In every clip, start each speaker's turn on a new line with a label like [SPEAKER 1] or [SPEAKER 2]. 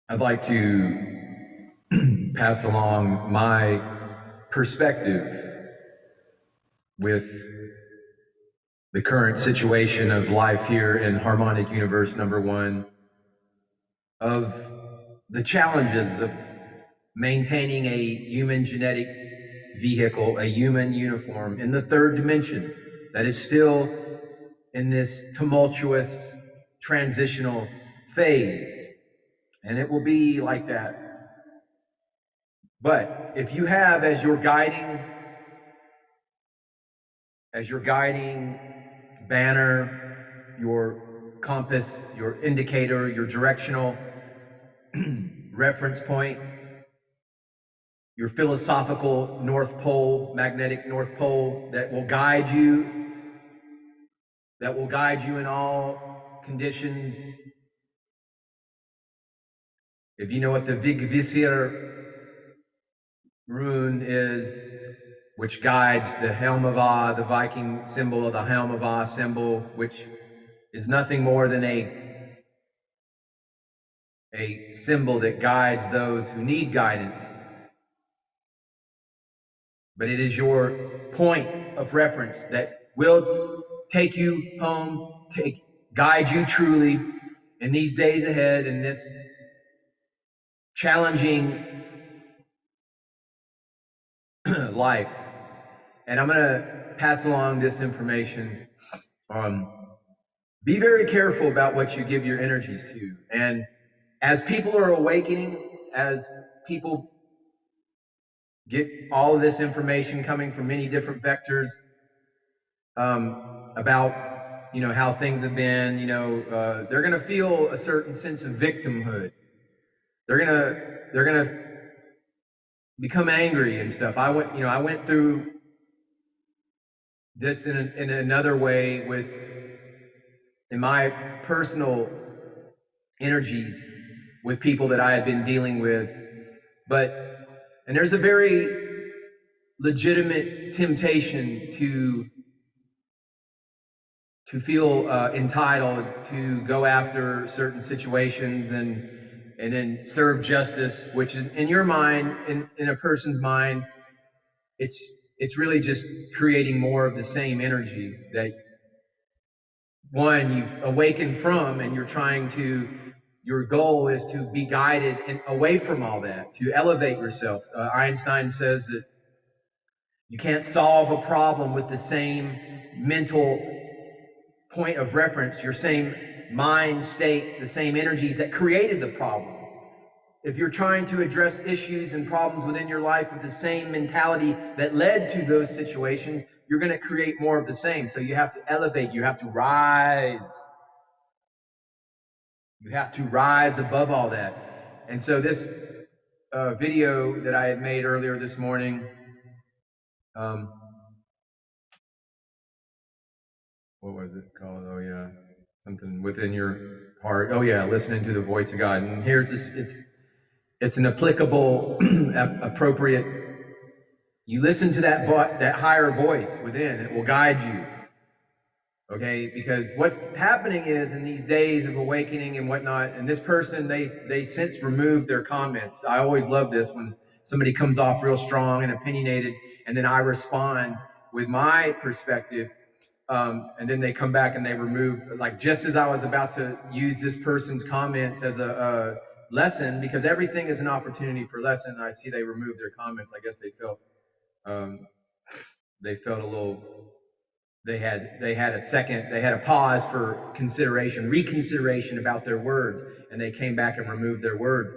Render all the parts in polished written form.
[SPEAKER 1] I'd like to pass along my perspective with the current situation of life here in harmonic universe number one, of the challenges of maintaining a human genetic vehicle, a human uniform in the third dimension that is still in this tumultuous transitional phase. And it will be like that. But if you have as your guiding banner, your compass, your indicator, your directional reference point, your philosophical North Pole, magnetic North Pole that will guide you in all conditions. If you know what the Vegvisir rune is, which guides the helm of Ah, the Viking symbol of the helm of Ah symbol, which is nothing more than a symbol that guides those who need guidance. But it is your point of reference that will take you home, guide you truly in these days ahead, in this challenging life. And I'm going to pass along this information. Be very careful about what you give your energies to. And as people are awakening, as people get all of this information coming from many different vectors about how things have been, they're going to feel a certain sense of victimhood. They're going to become angry and stuff. I went through this in another way in my personal energies with people that I had been dealing with. And there's a very legitimate temptation to feel entitled to go after certain situations and then serve justice, which is in your mind, in a person's mind, it's really just creating more of the same energy that one you've awakened from, and your goal is to be guided and away from all that, to elevate yourself. Einstein says that you can't solve a problem with the same mental point of reference, your same mind state, the same energies that created the problem. If you're trying to address issues and problems within your life with the same mentality that led to those situations, you're going to create more of the same. So you have to elevate, you have to rise. You have to rise above all that. And so this video that I had made earlier this morning, what was it called? Oh yeah, something within your heart. Oh yeah, listening to the voice of God. And here's this, it's an applicable, appropriate. You listen to that higher voice within, it will guide you. Okay, because what's happening is in these days of awakening and whatnot, and this person, they since removed their comments. I always love this when somebody comes off real strong and opinionated, and then I respond with my perspective, and then they come back and they remove, like just as I was about to use this person's comments as a lesson, because everything is an opportunity for lesson. I see they removed their comments. I guess they felt a little. They had a pause for reconsideration about their words, and they came back and removed their words.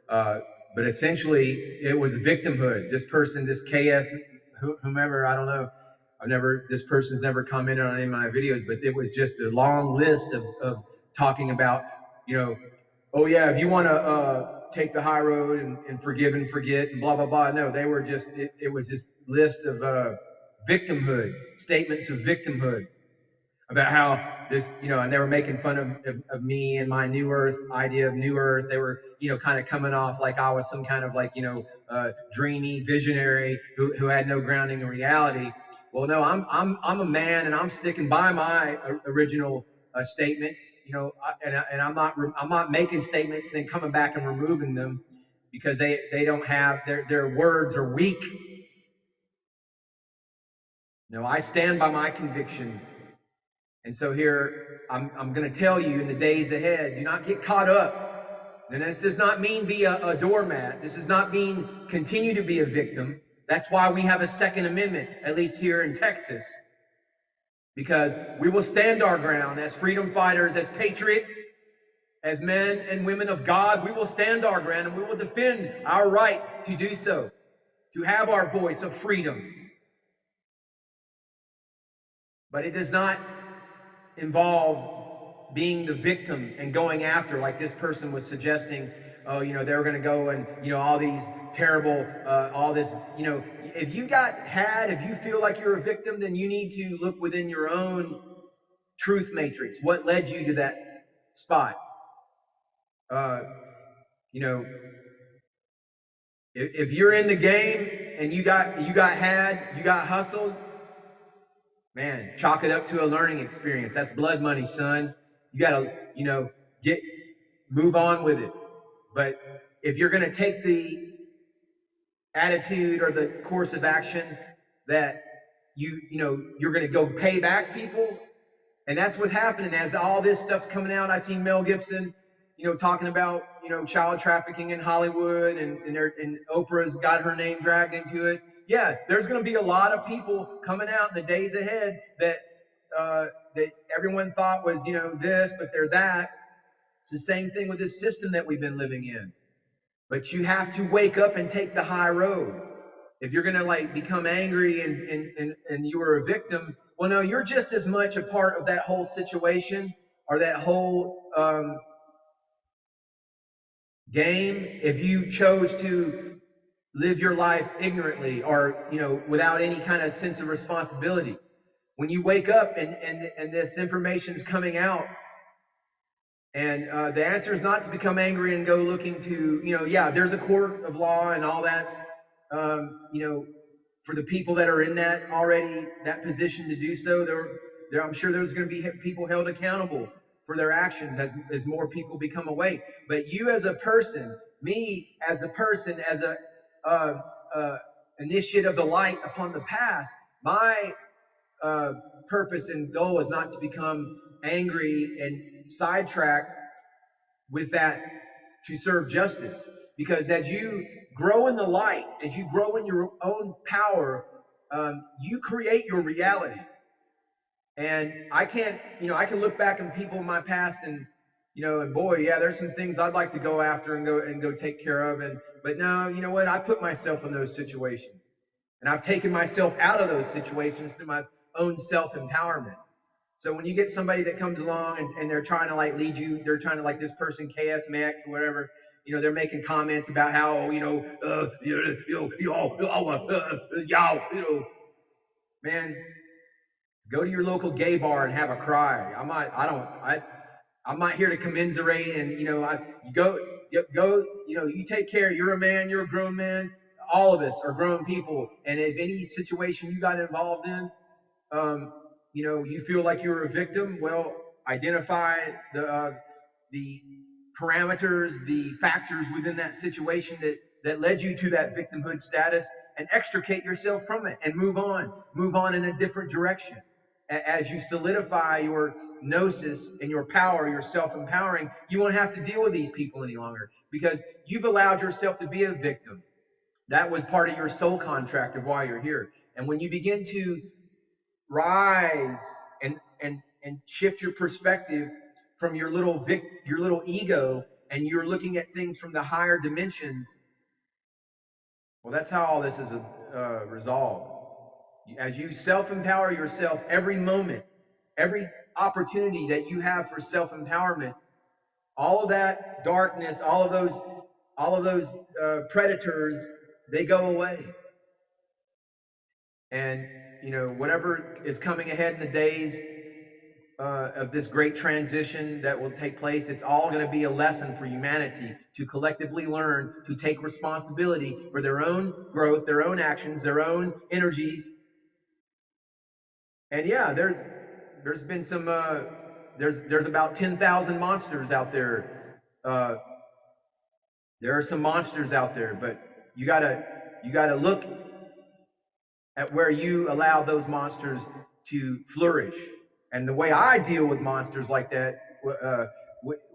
[SPEAKER 1] But essentially, it was victimhood. This person, this KS, whomever, I don't know. This person's never commented on any of my videos, but it was just a long list of talking about, oh yeah, if you want to take the high road and forgive and forget and blah, blah, blah. No, they were just, it was this list of victimhood, statements of victimhood about how this, and they were making fun of me and my new earth idea of new earth. They were, kind of coming off like I was some kind of like, dreamy visionary who had no grounding in reality. Well, no, I'm a man, and I'm sticking by my original statements, and I'm not making statements and then coming back and removing them because they don't have their words are weak. No, I stand by my convictions. And so here, I'm going to tell you in the days ahead, do not get caught up. And this does not mean be a doormat. This does not mean continue to be a victim. That's why we have a Second Amendment, at least here in Texas. Because we will stand our ground as freedom fighters, as patriots, as men and women of God. We will stand our ground and we will defend our right to do so, to have our voice of freedom. But it does not involve being the victim and going after, like this person was suggesting. Oh, they were going to go and all these terrible, all this. If you feel like you're a victim, then you need to look within your own truth matrix. What led you to that spot? If you're in the game and you got hustled. Man, chalk it up to a learning experience. That's blood money, son. You gotta, move on with it. But if you're gonna take the attitude or the course of action that you're gonna go pay back people, and that's what's happening as all this stuff's coming out. I seen Mel Gibson, talking about child trafficking in Hollywood, and Oprah's got her name dragged into it. Yeah, there's going to be a lot of people coming out in the days ahead that everyone thought was this, but they're that. It's the same thing with this system that we've been living in. But you have to wake up and take the high road. If you're going to become angry and you are a victim, well, no, you're just as much a part of that whole situation or that whole game if you chose to live your life ignorantly or without any kind of sense of responsibility. When you wake up and this information is coming out, and the answer is not to become angry and go looking to there's a court of law and all that's for the people that are in that position to do so. I'm sure there's going to be people held accountable for their actions as more people become awake. But you as a person, me as a person, as a initiate of the light upon the path, my purpose and goal is not to become angry and sidetracked with that to serve justice. Because as you grow in the light, as you grow in your own power, you create your reality. And I can look back on people in my past and boy, yeah, there's some things I'd like to go after and go take care of. But no, you know what? I put myself in those situations, and I've taken myself out of those situations through my own self-empowerment. So when you get somebody that comes along and they're trying to lead you, they're trying to this person KS Max or whatever, they're making comments about how man, go to your local gay bar and have a cry. I'm not here to commiserate and you take care. You're a man, you're a grown man. All of us are grown people, and if any situation you got involved in, you feel like you're a victim, well, identify the parameters, the factors within that situation that led you to that victimhood status, and extricate yourself from it and move on in a different direction. As you solidify your gnosis and your power, your self-empowering, you won't have to deal with these people any longer because you've allowed yourself to be a victim. That was part of your soul contract of why you're here. And when you begin to rise and shift your perspective from your little ego, and you're looking at things from the higher dimensions, well, that's how all this is resolved. As you self-empower yourself every moment, every opportunity that you have for self-empowerment, all of that darkness, all of those predators, they go away. And whatever is coming ahead in the days of this great transition that will take place, it's all going to be a lesson for humanity to collectively learn to take responsibility for their own growth, their own actions, their own energies. And yeah, there's been some there's about 10,000 monsters out there. There are some monsters out there, but you gotta look at where you allow those monsters to flourish. And the way I deal with monsters like that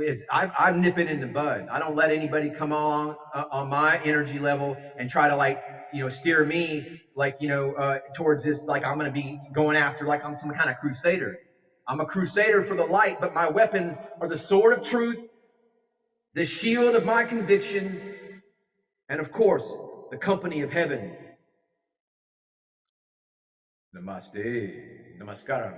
[SPEAKER 1] is I nip it in the bud. I don't let anybody come on my energy level and try to, like, steer me, like, towards this, like I'm going to be going after, like I'm some kind of crusader. I'm a crusader for the light, but my weapons are the sword of truth, the shield of my convictions, and of course, the company of heaven. Namaste. Namaskaram.